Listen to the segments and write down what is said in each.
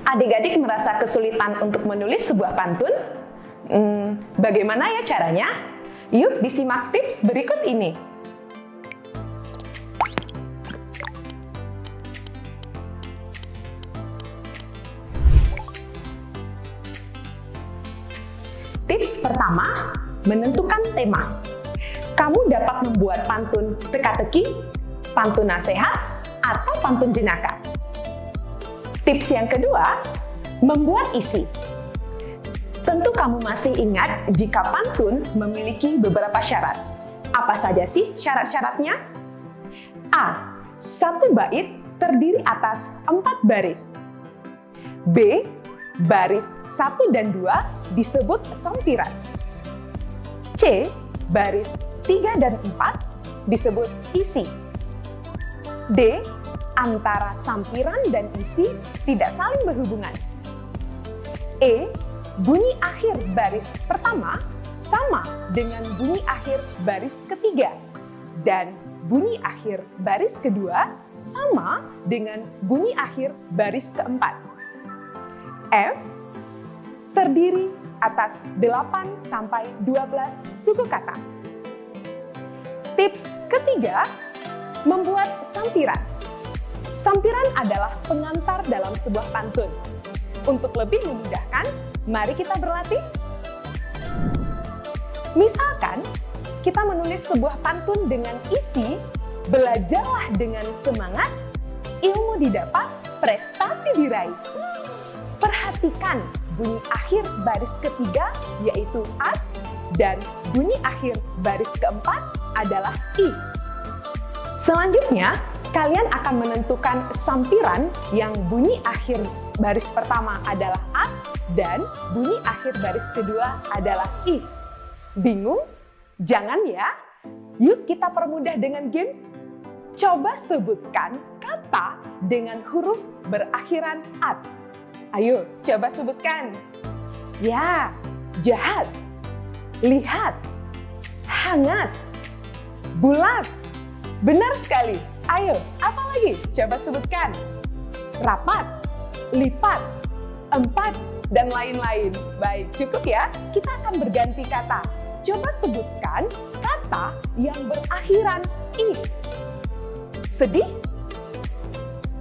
Adik-adik merasa kesulitan untuk menulis sebuah pantun? Bagaimana ya caranya? Yuk disimak tips berikut ini. Tips pertama, menentukan tema. Kamu dapat membuat pantun teka-teki, pantun nasihat, atau pantun jenaka. Tips yang kedua, membuat isi. Tentu kamu masih ingat jika pantun memiliki beberapa syarat. Apa saja sih syarat-syaratnya? A. Satu bait terdiri atas 4 baris. B. Baris 1 dan 2 disebut sampiran. C. Baris 3 dan 4 disebut isi. D. Antara sampiran dan isi tidak saling berhubungan. E. Bunyi akhir baris pertama sama dengan bunyi akhir baris ketiga. Dan bunyi akhir baris kedua sama dengan bunyi akhir baris keempat. F. Terdiri atas 8 sampai 12 suku kata. Tips ketiga, membuat sampiran. Sampiran adalah pengantar dalam sebuah pantun. Untuk lebih memudahkan, mari kita berlatih. Misalkan, kita menulis sebuah pantun dengan isi, belajarlah dengan semangat, ilmu didapat, prestasi diraih. Perhatikan bunyi akhir baris ketiga yaitu A dan bunyi akhir baris keempat adalah I. Selanjutnya, kalian akan menentukan sampiran yang bunyi akhir baris pertama adalah A dan bunyi akhir baris kedua adalah I. Bingung? Jangan ya. Yuk kita permudah dengan games. Coba sebutkan kata dengan huruf berakhiran A. Ayo, coba sebutkan. Ya, jahat, lihat, hangat, bulat. Benar sekali. Ayo, apa lagi? Coba sebutkan. Rapat, lipat, empat, dan lain-lain. Baik, cukup ya. Kita akan berganti kata. Coba sebutkan kata yang berakhiran I. Sedih,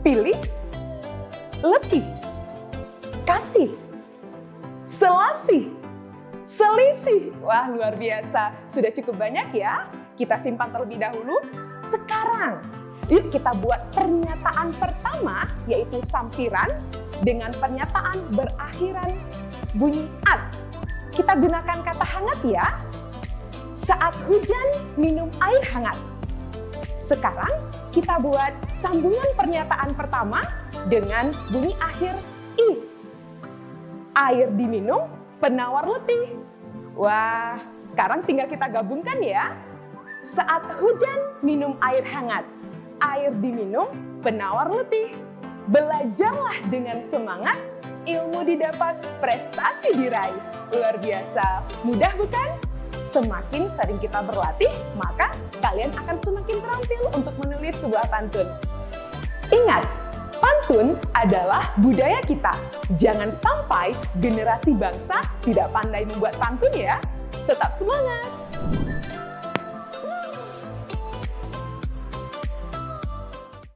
pilih, letih, kasih, selasih, selisih. Wah, luar biasa. Sudah cukup banyak ya? Kita simpan terlebih dahulu. Sekarang, yuk kita buat pernyataan pertama, yaitu sampiran, dengan pernyataan berakhiran bunyi at. Kita gunakan kata hangat ya. Saat hujan, minum air hangat. Sekarang, kita buat sambungan pernyataan pertama dengan bunyi akhir I. Air diminum, penawar letih. Wah, sekarang tinggal kita gabungkan ya. Saat hujan, minum air hangat. Air diminum, penawar letih. Belajarlah dengan semangat, ilmu didapat, prestasi diraih. Luar biasa. Mudah bukan? Semakin sering kita berlatih, maka kalian akan semakin terampil untuk menulis sebuah pantun. Ingat, pantun adalah budaya kita. Jangan sampai generasi bangsa tidak pandai membuat pantun ya. Tetap semangat!